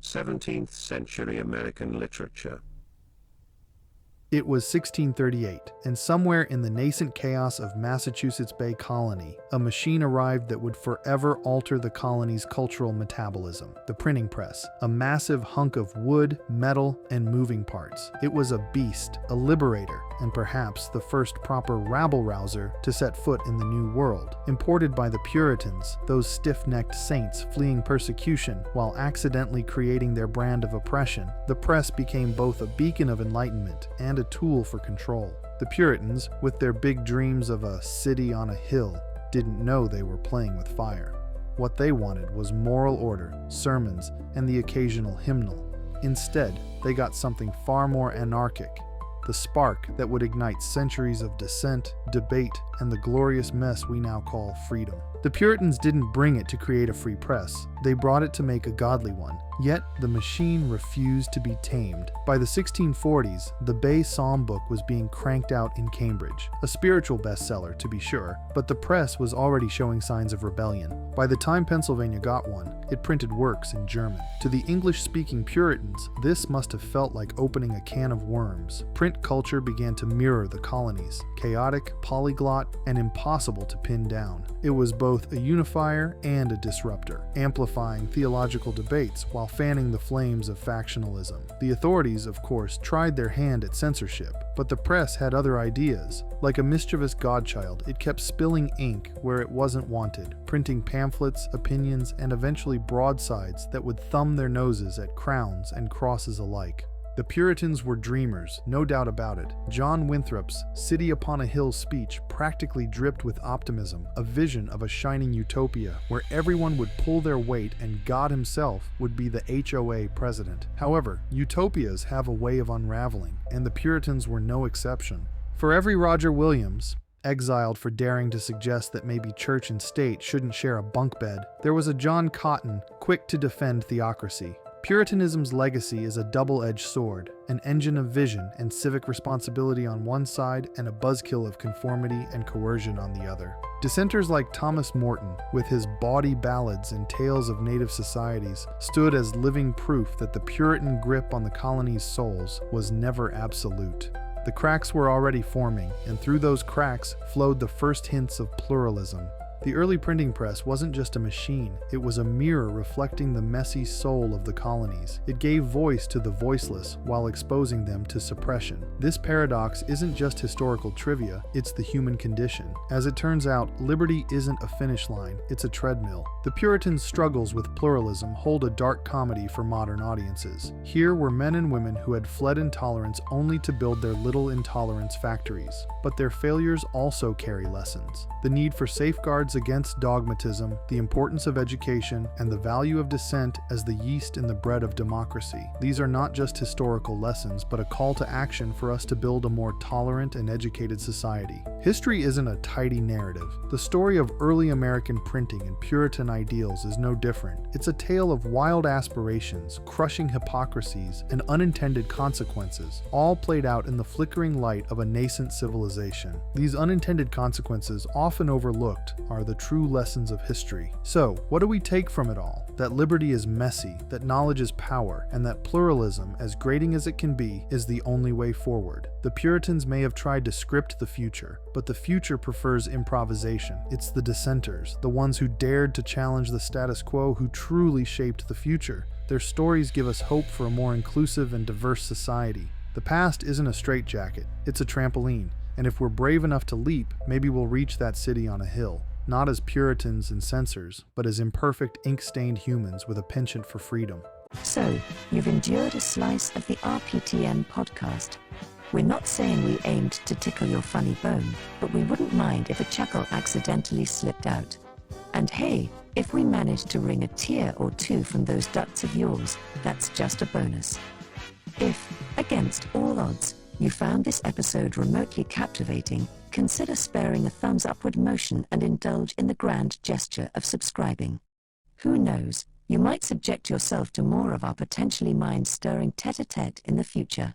17th century American literature. It was 1638, and somewhere in the nascent chaos of Massachusetts Bay Colony, a machine arrived that would forever alter the colony's cultural metabolism: the printing press, a massive hunk of wood, metal, and moving parts. It was a beast, a liberator, and perhaps the first proper rabble-rouser to set foot in the New World. Imported by the Puritans, those stiff-necked saints fleeing persecution while accidentally creating their brand of oppression, the press became both a beacon of enlightenment and a tool for control. The Puritans, with their big dreams of a city on a hill, didn't know they were playing with fire. What they wanted was moral order, sermons, and the occasional hymnal. Instead, they got something far more anarchic: the spark that would ignite centuries of dissent, debate, and the glorious mess we now call freedom. The Puritans didn't bring it to create a free press. They brought it to make a godly one. Yet, the machine refused to be tamed. By the 1640s, the Bay Psalm book was being cranked out in Cambridge. A spiritual bestseller, to be sure, but the press was already showing signs of rebellion. By the time Pennsylvania got one, it printed works in German. To the English-speaking Puritans, this must have felt like opening a can of worms. Print culture began to mirror the colonies: chaotic, polyglot, and impossible to pin down. It was both a unifier and a disruptor, amplifying theological debates while fanning the flames of factionalism. The authorities, of course, tried their hand at censorship, but the press had other ideas. Like a mischievous godchild, it kept spilling ink where it wasn't wanted, printing pamphlets, opinions, and eventually broadsides that would thumb their noses at crowns and crosses alike. The Puritans were dreamers, no doubt about it. John Winthrop's City Upon a Hill speech practically dripped with optimism, a vision of a shining utopia where everyone would pull their weight and God himself would be the HOA president. However, utopias have a way of unraveling, and the Puritans were no exception. For every Roger Williams, exiled for daring to suggest that maybe church and state shouldn't share a bunk bed, there was a John Cotton quick to defend theocracy. Puritanism's legacy is a double-edged sword, an engine of vision and civic responsibility on one side and a buzzkill of conformity and coercion on the other. Dissenters like Thomas Morton, with his bawdy ballads and tales of native societies, stood as living proof that the Puritan grip on the colony's souls was never absolute. The cracks were already forming, and through those cracks flowed the first hints of pluralism. The early printing press wasn't just a machine, it was a mirror reflecting the messy soul of the colonies. It gave voice to the voiceless while exposing them to suppression. This paradox isn't just historical trivia, it's the human condition. As it turns out, liberty isn't a finish line, it's a treadmill. The Puritans' struggles with pluralism hold a dark comedy for modern audiences. Here were men and women who had fled intolerance only to build their little intolerance factories. But their failures also carry lessons. The need for safeguards against dogmatism, the importance of education, and the value of dissent as the yeast in the bread of democracy. These are not just historical lessons, but a call to action for us to build a more tolerant and educated society. History isn't a tidy narrative. The story of early American printing and Puritan ideals is no different. It's a tale of wild aspirations, crushing hypocrisies, and unintended consequences, all played out in the flickering light of a nascent civilization. These unintended consequences, often overlooked, are the true lessons of history. So, what do we take from it all? That liberty is messy, that knowledge is power, and that pluralism, as grating as it can be, is the only way forward. The Puritans may have tried to script the future, but the future prefers improvisation. It's the dissenters, the ones who dared to challenge the status quo, who truly shaped the future. Their stories give us hope for a more inclusive and diverse society. The past isn't a straitjacket, it's a trampoline, and if we're brave enough to leap, maybe we'll reach that city on a hill. Not as Puritans and censors, but as imperfect, ink-stained humans with a penchant for freedom. So, you've endured a slice of the RPTM podcast. We're not saying we aimed to tickle your funny bone, but we wouldn't mind if a chuckle accidentally slipped out. And hey, if we managed to wring a tear or two from those ducts of yours, that's just a bonus. If, against all odds, you found this episode remotely captivating, consider sparing a thumbs upward motion and indulge in the grand gesture of subscribing. Who knows, you might subject yourself to more of our potentially mind-stirring tete-a-tete in the future.